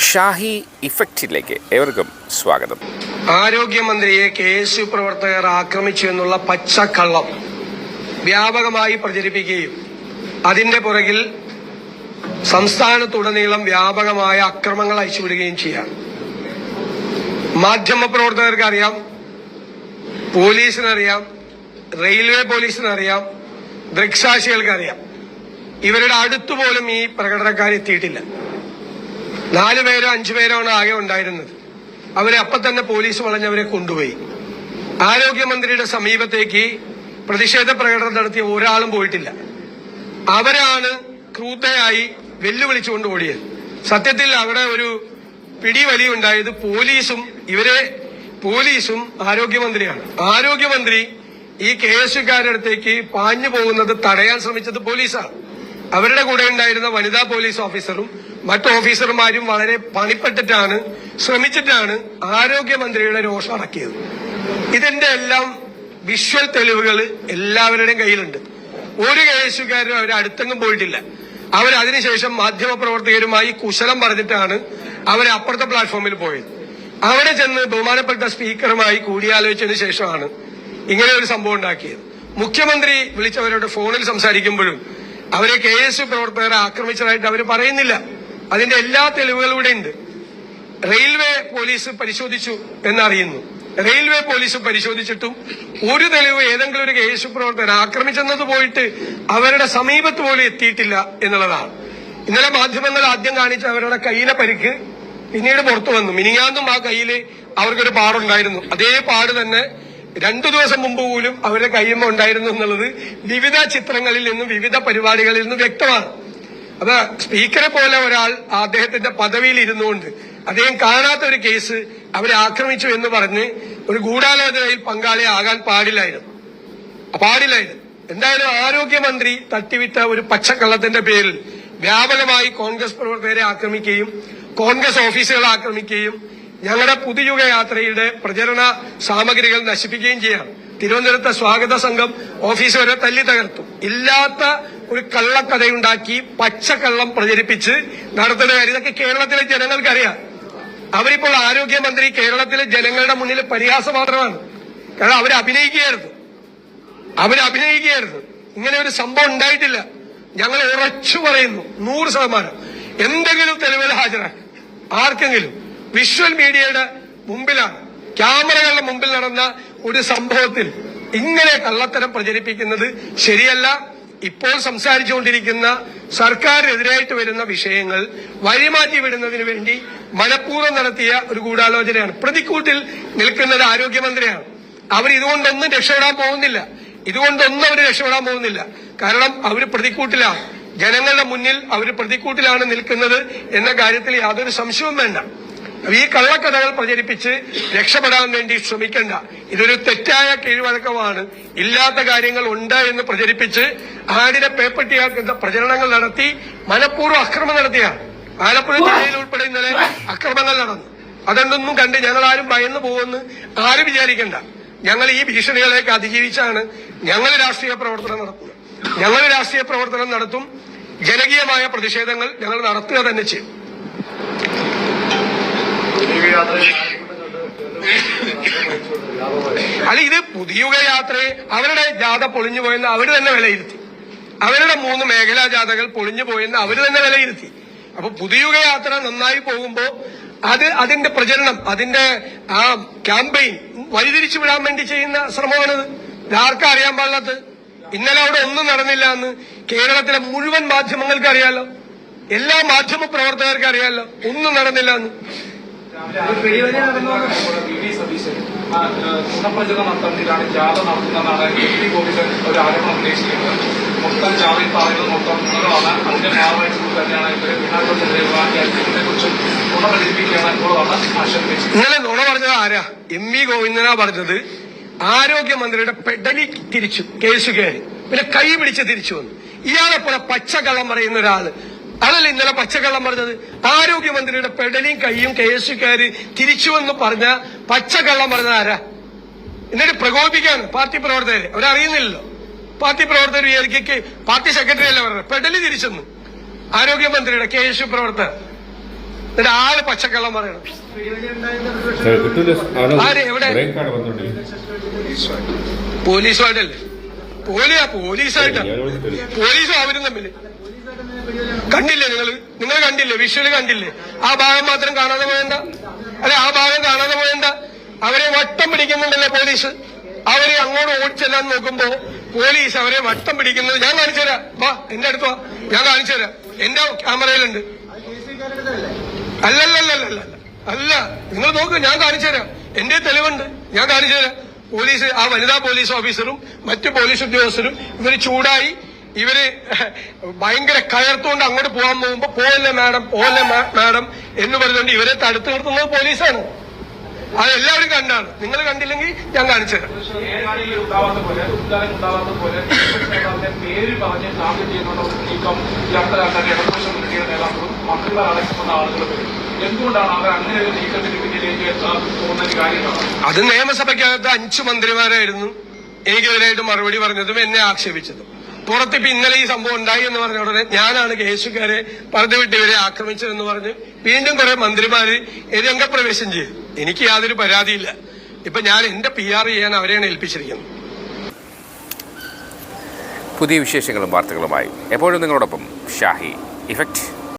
ഷാഹി ഇഫക്റ്റിലേക്ക് ഏവർക്കും സ്വാഗതം. ആരോഗ്യമന്ത്രിയെ KSU പ്രവർത്തകർ ആക്രമിച്ചു എന്നുള്ള പച്ചക്കള്ളം വ്യാപകമായി പ്രചരിപ്പിക്കുകയും അതിന്റെ പുറകിൽ സംസ്ഥാനത്തുടനീളം വ്യാപകമായ അക്രമങ്ങൾ അയച്ചുവിടുകയും ചെയ്യാം. മാധ്യമപ്രവർത്തകർക്കറിയാം, പോലീസിനറിയാം, റെയിൽവേ പോലീസിനറിയാം, ദൃക്സാക്ഷികൾക്കറിയാം. ഇവരുടെ അടുത്തുപോലും ഈ പ്രകടനക്കാരെത്തിയിട്ടില്ല. 4 പേരോ 5 പേരോ ആണ് ആകെ ഉണ്ടായിരുന്നത്. അവരെ അപ്പം തന്നെ പോലീസ് വളഞ്ഞവരെ കൊണ്ടുപോയി. ആരോഗ്യമന്ത്രിയുടെ സമീപത്തേക്ക് പ്രതിഷേധ പ്രകടനം നടത്തിയ ഒരാളും പോയിട്ടില്ല. അവരാണ് ക്രൂരതയായി വെല്ലുവിളിച്ചുകൊണ്ട് ഓടിയത്. സത്യത്തിൽ അവിടെ ഒരു പിടിവലി ഉണ്ടായത് പോലീസും ആരോഗ്യമന്ത്രിയാണ്. ആരോഗ്യമന്ത്രി ഈ KSUക്കാരുടെ അടുത്തേക്ക് പാഞ്ഞു പോകുന്നത് തടയാൻ ശ്രമിച്ചത് പോലീസാണ്. അവരുടെ കൂടെ ഉണ്ടായിരുന്ന വനിതാ പോലീസ് ഓഫീസറും മറ്റു ഓഫീസർമാരും വളരെ പണിപ്പെട്ടിട്ടാണ് ശ്രമിച്ചിട്ടാണ് ആരോഗ്യമന്ത്രിയുടെ രോഷം അടക്കിയത്. ഇതിന്റെ എല്ലാം വിഷ്വൽ തെളിവുകൾ എല്ലാവരുടെയും കയ്യിലുണ്ട്. ഒരു KSUക്കാരും അവരെ അടുത്തെങ്ങും പോയിട്ടില്ല. അതിനുശേഷം മാധ്യമപ്രവർത്തകരുമായി കുശലം പറഞ്ഞിട്ടാണ് അവരെ അപ്പുറത്തെ പ്ലാറ്റ്ഫോമിൽ പോയത്. അവിടെ ചെന്ന് ബഹുമാനപ്പെട്ട സ്പീക്കറുമായി കൂടിയാലോചിച്ചതിന് ശേഷമാണ് ഇങ്ങനെ ഒരു സംഭവം ഉണ്ടാക്കിയത്. മുഖ്യമന്ത്രി വിളിച്ചവരോട് ഫോണിൽ സംസാരിക്കുമ്പോഴും അവരെ KSU പ്രവർത്തകരെ ആക്രമിച്ചതായിട്ട് അവർ പറയുന്നില്ല. അതിന്റെ എല്ലാ തെളിവുകളും ഇവിടെ ഉണ്ട്. റെയിൽവേ പോലീസ് പരിശോധിച്ചു എന്നറിയുന്നു. റെയിൽവേ പോലീസ് പരിശോധിച്ചിട്ടും ഒരു തെളിവ് ഏതെങ്കിലും ഒരു KSU പ്രവർത്തകർ ആക്രമിച്ചെന്നത് പോയിട്ട് അവരുടെ സമീപത്ത് പോലും എത്തിയിട്ടില്ല എന്നുള്ളതാണ്. ഇന്നലെ മാധ്യമങ്ങൾ ആദ്യം കാണിച്ച അവരുടെ കയ്യിലെ പരിക്ക് പിന്നീട് പുറത്തു വന്നു. മിനിങ്ങാന്നും ആ കയ്യില് അവർക്കൊരു പാടുണ്ടായിരുന്നു. അതേ പാട് തന്നെ 2 ദിവസം മുമ്പ് പോലും അവരുടെ കയ്യുമ്പോ ഉണ്ടായിരുന്നു എന്നുള്ളത് വിവിധ ചിത്രങ്ങളിൽ നിന്നും വിവിധ പരിപാടികളിൽ നിന്നും വ്യക്തമാണ്. അപ്പൊ സ്പീക്കറെ പോലെ ഒരാൾ അദ്ദേഹത്തിന്റെ പദവിയിൽ ഇരുന്നുകൊണ്ട് അദ്ദേഹം കാണാത്ത ഒരു കേസ് അവരെ ആക്രമിച്ചു എന്ന് പറഞ്ഞ് ഒരു ഗൂഢാലോചനയിൽ പങ്കാളിയാകാൻ പാടില്ലായിരുന്നു. എന്തായാലും ആരോഗ്യമന്ത്രി തട്ടിവിട്ട ഒരു പച്ചക്കള്ളത്തിന്റെ പേരിൽ വ്യാപകമായി കോൺഗ്രസ് പ്രവർത്തകരെ ആക്രമിക്കുകയും കോൺഗ്രസ് ഓഫീസുകളെ ആക്രമിക്കുകയും ഞങ്ങളുടെ പുതുയുഗ യാത്രയുടെ പ്രചരണ സാമഗ്രികൾ നശിപ്പിക്കുകയും ചെയ്യാം. തിരുവനന്തപുരത്തെ സ്വാഗത സംഘം ഓഫീസ് വരെ തല്ലി തകർത്തു. ഇല്ലാത്ത ഒരു കള്ളക്കഥയുണ്ടാക്കി പച്ചക്കള്ളം പ്രചരിപ്പിച്ച് നടത്തുന്ന കാര്യം ഇതൊക്കെ കേരളത്തിലെ ജനങ്ങൾക്കറിയാം. അവരിപ്പോൾ ആരോഗ്യമന്ത്രി കേരളത്തിലെ ജനങ്ങളുടെ മുന്നിൽ പരിഹാസപാത്രമാണ്. കാരണം അവരഭിനയിക്കുകയായിരുന്നു. ഇങ്ങനെ ഒരു സംഭവം ഉണ്ടായിട്ടില്ല. ഞങ്ങൾ ഉറച്ചു പറയുന്നു 100%. എന്തെങ്കിലും തെളിവുകൾ ഹാജരാക്കും. ആർക്കെങ്കിലും വിഷ്വൽ മീഡിയയുടെ മുമ്പിലാണ്, ക്യാമറകളുടെ മുമ്പിൽ നടന്ന ഒരു സംഭവത്തിൽ ഇങ്ങനെ കള്ളത്തരം പ്രചരിപ്പിക്കുന്നത് ശരിയല്ല. ഇപ്പോൾ സംസാരിച്ചുകൊണ്ടിരിക്കുന്ന സർക്കാരിനെതിരായിട്ട് വരുന്ന വിഷയങ്ങൾ വഴിമാറ്റി വിടുന്നതിന് വേണ്ടി മനഃപൂർവ്വം നടത്തിയ ഒരു ഗൂഢാലോചനയാണ്. പ്രതിക്കൂട്ടിൽ നിൽക്കുന്നത് ആരോഗ്യമന്ത്രിയാണ്. അവർ ഇതുകൊണ്ടൊന്നും രക്ഷപ്പെടാൻ പോകുന്നില്ല. കാരണം അവർ പ്രതിക്കൂട്ടിലാണ്. ജനങ്ങളുടെ മുന്നിൽ അവർ പ്രതിക്കൂട്ടിലാണ് നിൽക്കുന്നത് എന്ന കാര്യത്തിൽ യാതൊരു സംശയവും വേണ്ട. ഈ കള്ളക്കഥകൾ പ്രചരിപ്പിച്ച് രക്ഷപ്പെടാൻ വേണ്ടി ശ്രമിക്കണ്ട. ഇതൊരു തെറ്റായ കീഴ്വഴക്കമാണ്. ഇല്ലാത്ത കാര്യങ്ങൾ ഉണ്ട് എന്ന് പ്രചരിപ്പിച്ച് ആടിനെ പേപ്പട്ടിയാക്കുന്ന പ്രചരണങ്ങൾ നടത്തി മനഃപൂർവ്വം അക്രമം നടത്തിയാണ്. ആലപ്പുഴ ജില്ലയിൽ ഉൾപ്പെടെ ഇന്നലെ അക്രമങ്ങൾ നടന്നു. അതൊന്നും കണ്ട് ഞങ്ങൾ ആരും ഭയന്നു പോകുമെന്ന് ആരും വിചാരിക്കണ്ട. ഞങ്ങൾ ഈ ഭീഷണികളെയൊക്കെ അതിജീവിച്ചാണ് ഞങ്ങൾ രാഷ്ട്രീയ പ്രവർത്തനം നടത്തും. ജനകീയമായ പ്രതിഷേധങ്ങൾ ഞങ്ങൾ നടത്തുക തന്നെ ചെയ്യും. ഇത് പുതിയുഗ യാത്രയെ അവരുടെ ജാഥ പൊളിഞ്ഞു പോയെന്ന് അവർ തന്നെ വിലയിരുത്തി. അവരുടെ 3 മേഖലാ ജാഥകൾ പൊളിഞ്ഞു പോയെന്ന് അവർ തന്നെ വിലയിരുത്തി. അപ്പൊ പുതിയുഗ യാത്ര നന്നായി പോകുമ്പോ അതിന്റെ പ്രചരണം, അതിന്റെ ആ ക്യാമ്പയിൻ വഴിതിരിച്ചു വിടാൻ വേണ്ടി ചെയ്യുന്ന ശ്രമമാണിത്. ഇതാർക്കും അറിയാൻ പാടില്ലാത്തത്. ഇന്നലെ അവിടെ ഒന്നും നടന്നില്ല എന്ന് കേരളത്തിലെ മുഴുവൻ മാധ്യമങ്ങൾക്ക് അറിയാലോ. എല്ലാ മാധ്യമ പ്രവർത്തകർക്കും അറിയാലോ ഒന്നും നടന്നില്ല എന്ന്. ഗുണപ്രചരണം നടത്തുന്നതിലാണ് ജാഥ നടത്തുന്നതാണ് ഒരു ആരോപണം ഉന്നയിച്ചിരിക്കുന്നത്. മൊത്തം ജാഥയിൽ പറയുന്നത് മൊത്തം ഗുണങ്ങളാണ്. അതിന്റെ ഭാഗമായിട്ട് തന്നെയാണ് ഇവരെ ഇതിനെക്കുറിച്ചും ഗുണ പ്രചരിപ്പിക്കുകയാണ് എന്നുള്ളതാണ് ആശങ്ക. ഇന്നലെ നുണ പറഞ്ഞത് ആരാ? MV ഗോവിന്ദനാ പറഞ്ഞത്. ആരോഗ്യമന്ത്രിയുടെ പെഡലി തിരിച്ചു KSUക്കാര്, പിന്നെ കൈ പിടിച്ച് തിരിച്ചു വന്നു. ഇയാളെ പോലെ പച്ചക്കള്ളം പറയുന്ന ഒരാള് അതല്ല ഇന്നലെ പച്ചക്കള്ളം പറഞ്ഞത്. ആരോഗ്യമന്ത്രിയുടെ പെഡലിയും കൈയും KSUക്കാര് തിരിച്ചുവെന്ന് പറഞ്ഞ പച്ചക്കള്ളം പറഞ്ഞത് ആരാ? എന്നിട്ട് പ്രകോപിക്കാണ് പാർട്ടി പ്രവർത്തകരെ. അവരറിയുന്നില്ലല്ലോ. പാർട്ടി പ്രവർത്തകർ വിചാരിക്കെ പാർട്ടി സെക്രട്ടറി അല്ല പറഞ്ഞത് പെഡലി തിരിച്ചെന്ന്. ആരോഗ്യമന്ത്രിയുടെ KSU പ്രവർത്തകർ എന്നിട്ട് ആള് പച്ചക്കള്ളം പറയണം. ആര് എവിടെ? പോലീസുമായിട്ടല്ലേ? പോലീസായിട്ടാ. പോലീസും അവരും തമ്മില് കണ്ടില്ലേ? നിങ്ങൾ കണ്ടില്ലേ? വിഷ്വല് കണ്ടില്ലേ? ആ ഭാഗം മാത്രം കാണാതെ പോയണ്ട. അല്ലെ, ആ ഭാഗം കാണാതെ പോയണ്ട. അവരെ വട്ടം പിടിക്കുന്നുണ്ടല്ലോ പോലീസ്. അവരെ അങ്ങോട്ട് ഓടിച്ചെല്ലാൻ നോക്കുമ്പോ പോലീസ് അവരെ വട്ടം പിടിക്കുന്നത് ഞാൻ കാണിച്ചു തരാം. വാ, എന്റെ അടുത്ത് വാ, ഞാൻ കാണിച്ചു തരാം. എന്റെ ക്യാമറയിലുണ്ട്. അല്ലല്ലല്ലല്ല, അല്ല, നിങ്ങൾ നോക്ക്, ഞാൻ കാണിച്ചു തരാം. എന്റെ തെളിവുണ്ട്, ഞാൻ കാണിച്ചു തരാം. പോലീസ്, ആ വനിതാ പോലീസ് ഓഫീസറും മറ്റു പോലീസ് ഉദ്യോഗസ്ഥരും ഇവര് ചൂടായി, ഇവര് ഭയങ്കര കയർത്തുകൊണ്ട് അങ്ങോട്ട് പോകാൻ പോകുമ്പോ പോവല്ലേ മാഡം എന്ന് പറഞ്ഞുകൊണ്ട് ഇവരെ തടുത്തു നിർത്തുന്നത് പോലീസാണ്. അതെല്ലാവരും കണ്ടാണ്. നിങ്ങൾ കണ്ടില്ലെങ്കിൽ ഞാൻ കാണിച്ചു തരാം. അത് നിയമസഭയ്ക്കകത്ത് 5 മന്ത്രിമാരായിരുന്നു എനിക്കെതിരായിട്ട് മറുപടി പറഞ്ഞതും എന്നെ ആക്ഷേപിച്ചതും. പുറത്തിപ്പോ ഇന്നലെ ഈ സംഭവം ഉണ്ടായി എന്ന് പറഞ്ഞ ഉടനെ ഞാനാണ് കേസുകാരെ പറഞ്ഞു വിട്ട് ഇവരെ ആക്രമിച്ചതെന്ന് പറഞ്ഞ് വീണ്ടും കുറെ മന്ത്രിമാര് രംഗപ്രവേശം ചെയ്തു. എനിക്ക് യാതൊരു പരാതിയില്ല. ഇപ്പൊ ഞാൻ എന്റെ PR ചെയ്യാൻ അവരെയാണ് ഏൽപ്പിച്ചിരിക്കുന്നത്. പുതിയ വിശേഷങ്ങളും വാർത്തകളുമായി എപ്പോഴും നിങ്ങളോടൊപ്പം ഷാഹി ഇഫക്റ്റ്.